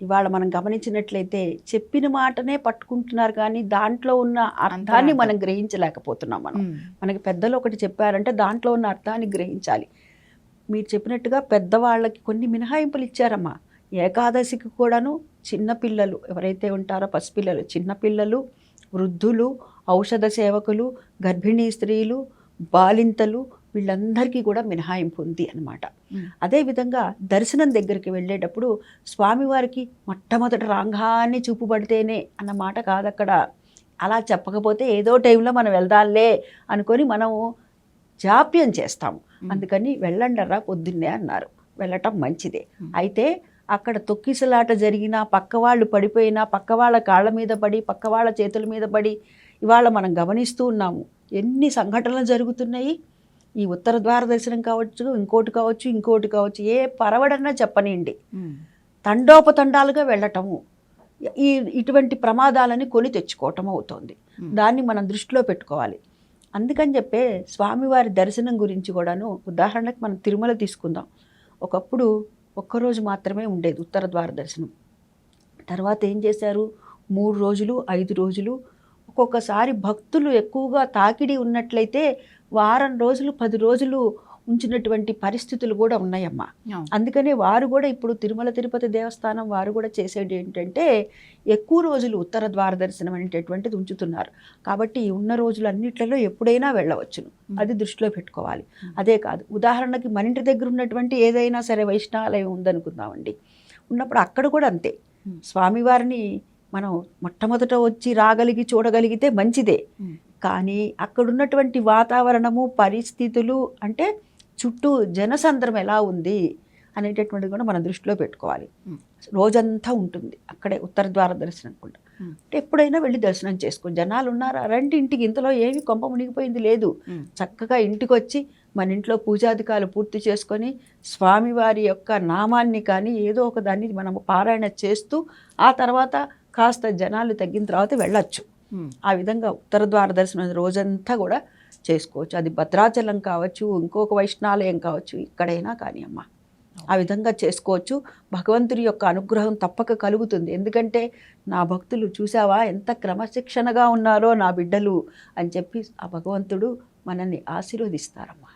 ఇవాళ మనం గమనించినట్లయితే చెప్పిన మాటనే పట్టుకుంటున్నారు, కానీ దాంట్లో ఉన్న అర్థాన్ని మనం గ్రహించలేకపోతున్నాం. మనకి పెద్దలు ఒకటి చెప్పారంటే దాంట్లో ఉన్న అర్థాన్ని గ్రహించాలి. మీరు చెప్పినట్టుగా పెద్దవాళ్ళకి కొన్ని మినహాయింపులు ఇచ్చారమ్మా. ఏకాదశికి కూడాను చిన్నపిల్లలు ఎవరైతే ఉంటారో పసిపిల్లలు, చిన్నపిల్లలు, వృద్ధులు, ఔషధ సేవకులు, గర్భిణీ స్త్రీలు, బాలింతలు, వీళ్ళందరికీ కూడా మినహాయింపు ఉంది అన్నమాట. అదేవిధంగా దర్శనం దగ్గరికి వెళ్ళేటప్పుడు స్వామివారికి మొట్టమొదట రాంగాన్ని చూపుబడితేనే అన్న మాట కాదు అక్కడ. అలా చెప్పకపోతే ఏదో టైంలో మనం వెళ్దాంలే అనుకొని మనం జాప్యం చేస్తాము. అందుకని వెళ్ళండరా పొద్దున్నే అన్నారు. వెళ్ళటం మంచిదే. అయితే అక్కడ తొక్కిసలాట జరిగినా, పక్కవాళ్ళు పడిపోయినా, పక్కవాళ్ళ కాళ్ళ మీద పడి, పక్కవాళ్ళ చేతుల మీద పడి ఇవాళ మనం గమనిస్తూ ఉన్నాము. ఎన్ని సంఘటనలు జరుగుతున్నాయి. ఈ ఉత్తర ద్వార దర్శనం కావచ్చు, ఇంకోటి కావచ్చు, ఏ పరవడన్నా చెప్పనియండి, తండోపతండాలుగా వెళ్ళటము, ఇటువంటి ప్రమాదాలని కొని తెచ్చుకోవటం అవుతుంది. దాన్ని మనం దృష్టిలో పెట్టుకోవాలి. అందుకని చెప్పే స్వామివారి దర్శనం గురించి కూడాను, ఉదాహరణకు మనం తిరుమల తీసుకుందాం. ఒకప్పుడు ఒక్కరోజు మాత్రమే ఉండేది ఉత్తర ద్వార దర్శనం. తర్వాత ఏం చేశారు, 3 రోజులు 5 రోజులు, ఒక్కొక్కసారి భక్తులు ఎక్కువగా తాకిడి ఉన్నట్లయితే వారం రోజులు 10 రోజులు ఉంచినటువంటి పరిస్థితులు కూడా ఉన్నాయమ్మా. అందుకనే వారు కూడా ఇప్పుడు తిరుమల తిరుపతి దేవస్థానం వారు కూడా చేసేది ఏంటంటే ఎక్కువ రోజులు ఉత్తర ద్వార దర్శనం అనేటటువంటిది ఉంచుతున్నారు. కాబట్టి ఉన్న రోజులు అన్నిట్లలో ఎప్పుడైనా వెళ్ళవచ్చును, అది దృష్టిలో పెట్టుకోవాలి. అదే కాదు, ఉదాహరణకి మన ఇంటి దగ్గర ఉన్నటువంటి ఏదైనా సరే వైష్ణవాలయం ఉందనుకుందామండి, ఉన్నప్పుడు అక్కడ కూడా అంతే. స్వామివారిని మనం మొట్టమొదట వచ్చి రాగలిగి చూడగలిగితే మంచిదే, కానీ అక్కడున్నటువంటి వాతావరణము, పరిస్థితులు, అంటే చుట్టూ జనసంద్రం ఎలా ఉంది అనేటటువంటిది కూడా మనం దృష్టిలో పెట్టుకోవాలి. రోజంతా ఉంటుంది అక్కడే ఉత్తర ద్వార దర్శనం కూడా. అంటే ఎప్పుడైనా వెళ్ళి దర్శనం చేసుకోండి. జనాలు ఉన్నారా, రండి ఇంటికి, ఇంతలో ఏమి కొంప మునిగిపోయింది లేదు. చక్కగా ఇంటికి వచ్చి మన ఇంట్లో పూజాధికాలు పూర్తి చేసుకొని స్వామివారి యొక్క నామాన్ని కానీ ఏదో ఒక దాన్ని మనం పారాయణ చేస్తూ ఆ తర్వాత కాస్త జనాలు తగ్గిన తర్వాత వెళ్ళొచ్చు. ఆ విధంగా ఉత్తర ద్వార దర్శనం రోజంతా కూడా చేసుకోవచ్చు. అది భద్రాచలం కావచ్చు, ఇంకొక వైష్ణాలయం కావచ్చు, ఎక్కడైనా కానీ అమ్మ ఆ విధంగా చేసుకోవచ్చు. భగవంతుడి యొక్క అనుగ్రహం తప్పక కలుగుతుంది. ఎందుకంటే నా భక్తులు చూసావా ఎంత క్రమశిక్షణగా ఉన్నారో నా బిడ్డలు అని చెప్పి ఆ భగవంతుడు మనల్ని ఆశీర్వదిస్తారమ్మా.